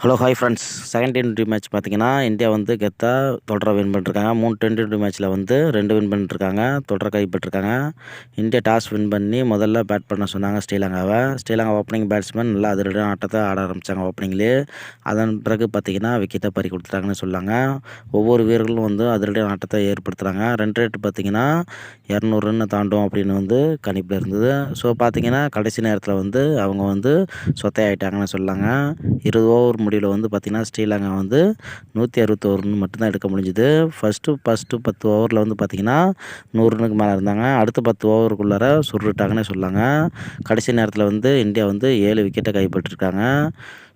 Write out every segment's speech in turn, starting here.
Hello hi friends. Second T20 match பார்த்தீங்கன்னா, India வந்து கெத்தா தொடரை வின் பண்ணிருக்காங்க. 3 T20 மேட்ச்சில் வந்து 2 வின் பண்ணிருக்காங்க. தொடரை கைப்பற்றிருக்காங்க. இந்தியா டாஸ் வின் பண்ணி முதல்ல பேட் பண்ண சொன்னாங்க ஸ்ரீலங்காவை. ஸ்ரீலங்கா ஓப்பனிங் பேட்ஸ்மேன் நல்லா அதிரடியான ஆட்டத்தை ஆட ஆரம்பித்தாங்க ஓப்பனிங்லேயே. அதன் பிறகு பார்த்தீங்கன்னா விக்கெட்டை பறி கொடுத்துட்டாங்கன்னு சொல்லாங்க. ஒவ்வொரு வீரர்களும் வந்து அதிரடியான ஆட்டத்தை ஏற்படுத்துகிறாங்க. ரன் ரேட் பார்த்தீங்கன்னா 200 ரன் தாண்டும் அப்படின்னு வந்து கணிப்பில் இருந்தது. ஸோ பார்த்தீங்கன்னா கடைசி நேரத்தில் வந்து அவங்க வந்து சொத்தையாயிட்டாங்கன்னு சொல்லாங்க. 20 ஓவர் முடிவில் வந்து பார்த்திங்கன்னா ஸ்ரீலங்கா வந்து 161 ரன் மட்டும்தான் எடுக்க முடிஞ்சுது. ஃபஸ்ட்டு 10 ஓவரில் வந்து பார்த்திங்கன்னா 100 ரன்னுக்கு மேலே இருந்தாங்க. அடுத்த 10 ஓவருக்குள்ளார சுருட்டாங்கன்னே சொல்லாங்க. கடைசி நேரத்தில் வந்து இந்தியா வந்து 7 விக்கெட்டை கைப்பற்றிருக்காங்க.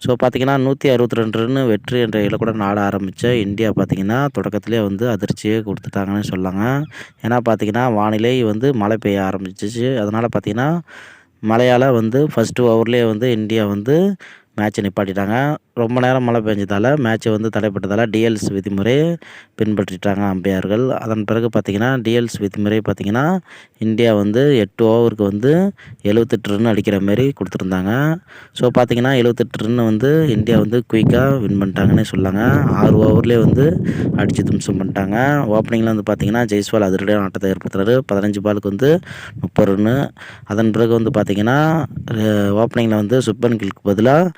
ஸோ பார்த்திங்கன்னா 162 ரன் வெற்றி என்ற இலக்குடன் ஆட ஆரம்பித்த இந்தியா பார்த்திங்கன்னா தொடக்கத்திலே வந்து அதிர்ச்சியே கொடுத்துட்டாங்கன்னு சொல்லாங்க. ஏன்னா பார்த்திங்கன்னா வானிலை வந்து மழை பெய்ய ஆரம்பிச்சிச்சு. அதனால் பார்த்திங்கன்னா மழையால் வந்து ஃபஸ்ட்டு ஓவர்லேயே வந்து இந்தியா வந்து மேட்ச்சை நிப்பாட்டிட்டாங்க. ரொம்ப நேரம் மழை பெஞ்சதால் மேட்ச்சை வந்து தடைப்பட்டதால் டிஎல்ஸ் விதிமுறை பின்பற்றிட்டாங்க அம்பையர்கள். அதன் பிறகு பார்த்திங்கன்னா டிஎல்ஸ் விதிமுறை பார்த்திங்கன்னா இந்தியா வந்து 8 ஓவருக்கு வந்து 78 ரன் அடிக்கிற மாரி கொடுத்துருந்தாங்க. ஸோ பார்த்திங்கன்னா 78 ரன் வந்து இந்தியா வந்து குயிக்காக வின் பண்ணிட்டாங்கன்னே சொல்லாங்க. 6 ஓவர்லேயே வந்து அடித்து தும்சம் பண்ணிட்டாங்க. ஓப்பனிங்கில் வந்து பார்த்திங்கன்னா ஜெய்ஸ்வால் அதிரடியான ஆட்டத்தை ஏற்படுத்துறாரு. 15 பாலுக்கு வந்து 30 ரன்னு. அதன் பிறகு வந்து பார்த்திங்கன்னா ஓப்பனிங்கில் வந்து சுப்மன் கில்க்கு பதிலாக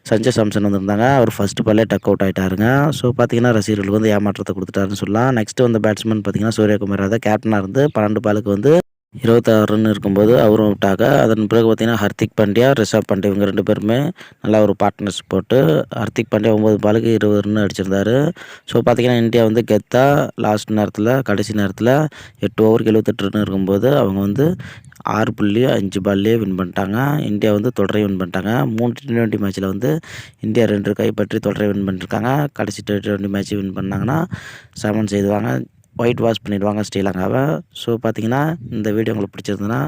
சஞ்சய் சாம்சன் வந்திருந்தாங்க. அவர் ஃபஸ்ட்டு பால்லே டக் அவுட் ஆகிட்டாருங்க. ஸோ பார்த்திங்கன்னா ரசிகர்களுக்கு வந்து ஏமாற்றத்தை கொடுத்துட்டாருன்னு சொல்லலாம். நெக்ஸ்ட்டு வந்து பேட்ஸ்மேன் பார்த்திங்கன்னா சூரியகுமார் யாதவ் கேப்டனாக இருந்து 12 பாலுக்கு வந்து 26 ரன் இருக்கும்போது அவரும் அவுட்டாக. அதன் பிறகு பார்த்திங்கன்னா ஹர்திக் பாண்டியா, ரிஷப் பண்ட் இவங்க 2 பேருமே நல்லா ஒரு பார்ட்னர்ஷிப் போட்டு ஹர்திக் பாண்டியா 9 பாலுக்கு 20 ரன் அடிச்சிருந்தாரு. ஸோ பார்த்திங்கன்னா இந்தியா வந்து கெத்தா லாஸ்ட் நேரத்தில் கடைசி நேரத்தில் 8 ஓவருக்கு 78 ரன் இருக்கும்போது அவங்க வந்து 6.5 பால்லேயே வின் பண்ணிட்டாங்க. இந்தியா வந்து தொடரை வின் பண்ணிட்டாங்க. 3 T20 மேட்ச்சில் வந்து இந்தியா 2 கைப்பற்றி தொடரை வின் பண்ணியிருக்காங்க. கடைசி T20 மேட்ச் வின் பண்ணாங்கன்னா சமன் செய்துவாங்க, ஒயிட் வாஷ் பண்ணிடுவாங்க ஸ்ரீலங்காவை. ஸோ பார்த்திங்கன்னா இந்த வீடியோ உங்களுக்கு பிடிச்சிருந்ததுன்னா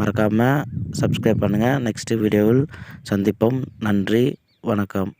மறக்காமல் சப்ஸ்கிரைப் பண்ணுங்கள். நெக்ஸ்ட்டு வீடியோவில் சந்திப்போம். நன்றி, வணக்கம்.